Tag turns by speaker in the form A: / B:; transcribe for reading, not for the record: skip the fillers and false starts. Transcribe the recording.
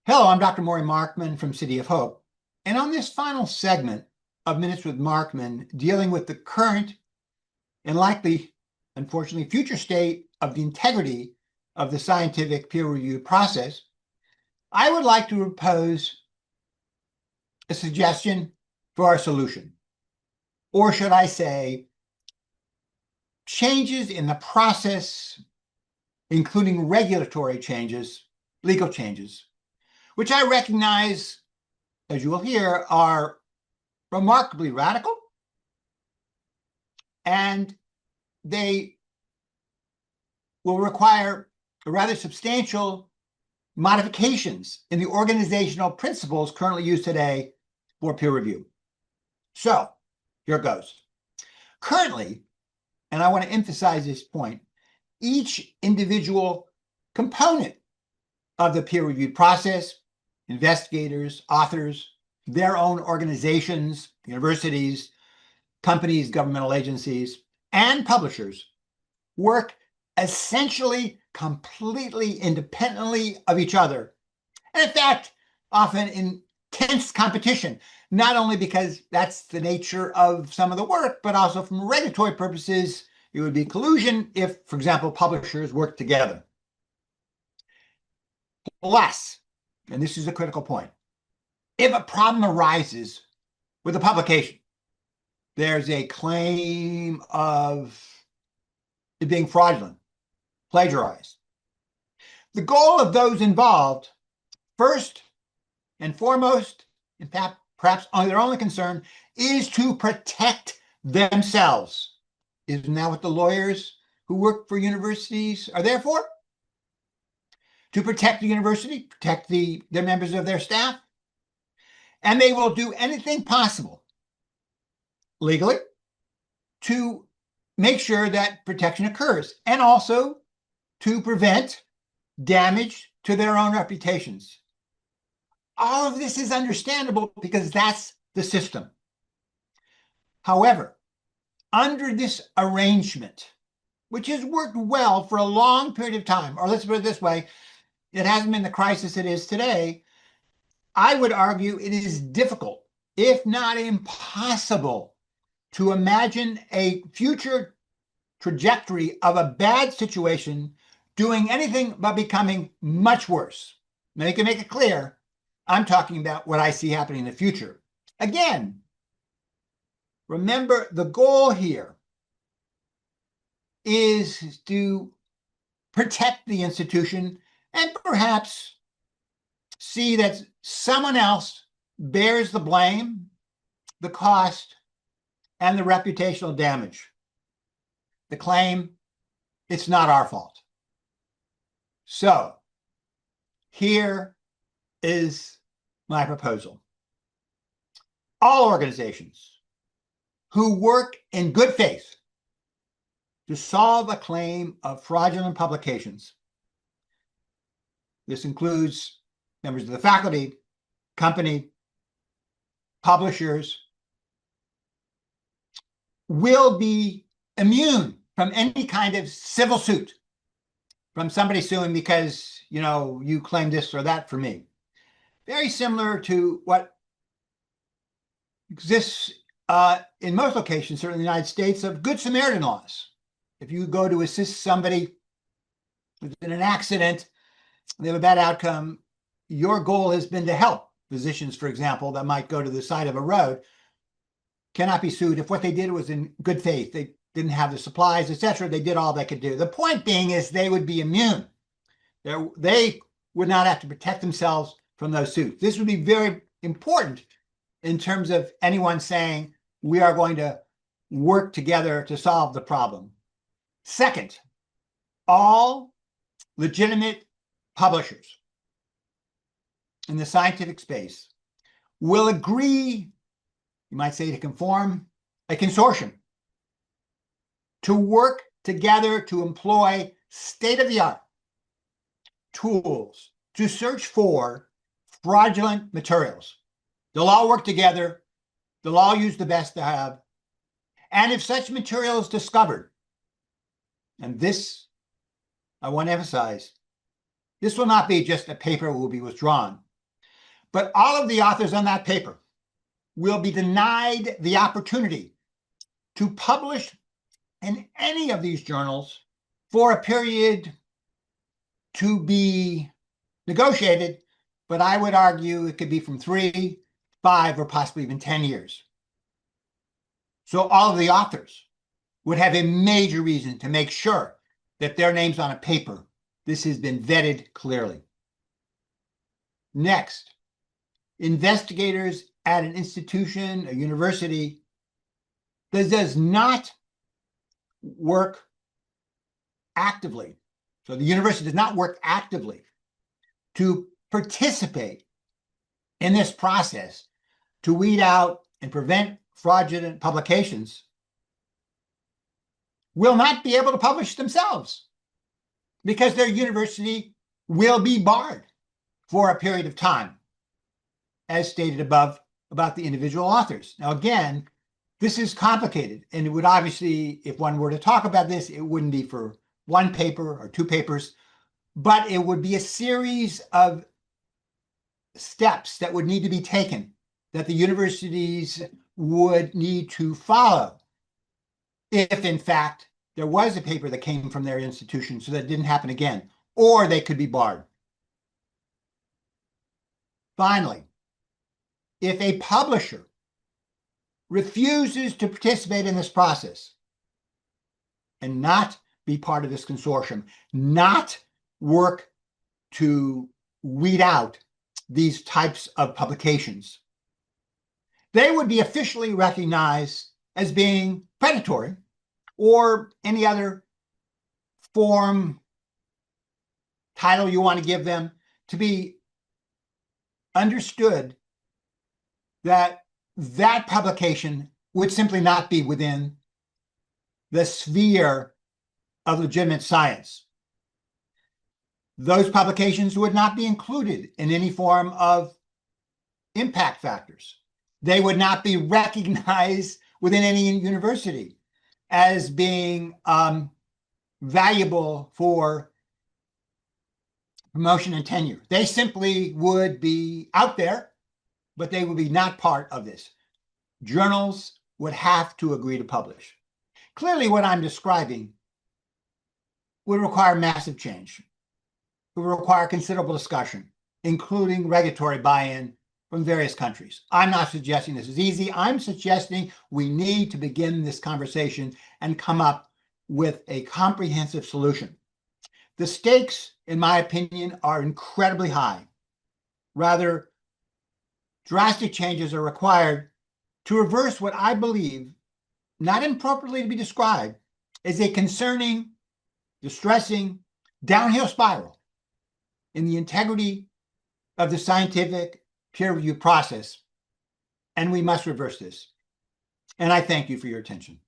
A: Hello, I'm Dr. Maury Markman from City of Hope. And on this final segment of Minutes with Markman, dealing with the current and likely, unfortunately, future state of the integrity of the scientific peer review process, I would like to propose a suggestion for our solution. Or should I say, changes in the process, including regulatory changes, legal changes, which I recognize, as you will hear, are remarkably radical, and they will require rather substantial modifications in the organizational principles currently used today for peer review. So here it goes. Currently, and I want to emphasize this point, each individual component of the peer review process, investigators, authors, their own organizations, universities, companies, governmental agencies, and publishers work essentially completely independently of each other. And in fact, often in tense competition, not only because that's the nature of some of the work, but also from regulatory purposes, it would be collusion if, for example, publishers work together. Plus, and this is a critical point, if a problem arises with a publication, there's a claim of it being fraudulent, plagiarized. The goal of those involved, first and foremost, in fact, perhaps their only concern, is to protect themselves. Isn't that what the lawyers who work for universities are there for? To protect the university, protect their members of their staff. And they will do anything possible legally to make sure that protection occurs, and also to prevent damage to their own reputations. All of this is understandable because that's the system. However, under this arrangement, which has worked well for a long period of time, or let's put it this way, it hasn't been the crisis it is today, I would argue it is difficult, if not impossible, to imagine a future trajectory of a bad situation doing anything but becoming much worse. Now, you can make it clear, I'm talking about what I see happening in the future. Again, remember the goal here is to protect the institution and perhaps see that someone else bears the blame, the cost, and the reputational damage. The claim, it's not our fault. So here is my proposal. All organizations who work in good faith to solve a claim of fraudulent publications, this includes members of the faculty, company, publishers, will be immune from any kind of civil suit from somebody suing because, you claim this or that for me. Very similar to what exists in most locations, certainly in the United States, of Good Samaritan laws. If you go to assist somebody who's in an accident, they have a bad outcome, your goal has been to help. Physicians, for example, that might go to the side of a road cannot be sued if what they did was in good faith. They didn't have the supplies, etc. They did all they could do. The point being is they would be immune. They would not have to protect themselves from those suits. This would be very important in terms of anyone saying we are going to work together to solve the problem. Second, all legitimate publishers in the scientific space will agree, you might say, to conform a consortium to work together to employ state-of-the-art tools to search for fraudulent materials. They'll all work together. They'll all use the best they have. And if such material is discovered, and this, I want to emphasize, this will not be just a paper will be withdrawn. But all of the authors on that paper will be denied the opportunity to publish in any of these journals for a period to be negotiated, but I would argue it could be from 3, 5, or possibly even 10 years. So all of the authors would have a major reason to make sure that their name's on a paper. This has been vetted clearly. Next, investigators at an institution, a university, that does not work actively. So the university does not work actively to participate in this process to weed out and prevent fraudulent publications will not be able to publish themselves because their university will be barred for a period of time, as stated above about the individual authors. Now, again, this is complicated, and it would obviously, if one were to talk about this, it wouldn't be for one paper or 2 papers, but it would be a series of steps that would need to be taken that the universities would need to follow if, in fact, there was a paper that came from their institution so that it didn't happen again, or they could be barred. Finally, if a publisher refuses to participate in this process and not be part of this consortium, not work to weed out these types of publications, they would be officially recognized as being predatory or any other form, title you want to give them, to be understood that that publication would simply not be within the sphere of legitimate science. Those publications would not be included in any form of impact factors. They would not be recognized within any university as being valuable for promotion and tenure. They simply would be out there, but they would be not part of this. Journals would have to agree to publish. Clearly, what I'm describing would require massive change. It would require considerable discussion, including regulatory buy-in from various countries. I'm not suggesting this is easy. I'm suggesting we need to begin this conversation and come up with a comprehensive solution. The stakes, in my opinion, are incredibly high. Rather, drastic changes are required to reverse what I believe, not improperly to be described, as a concerning, distressing, downhill spiral in the integrity of the scientific peer review process. And we must reverse this. And I thank you for your attention.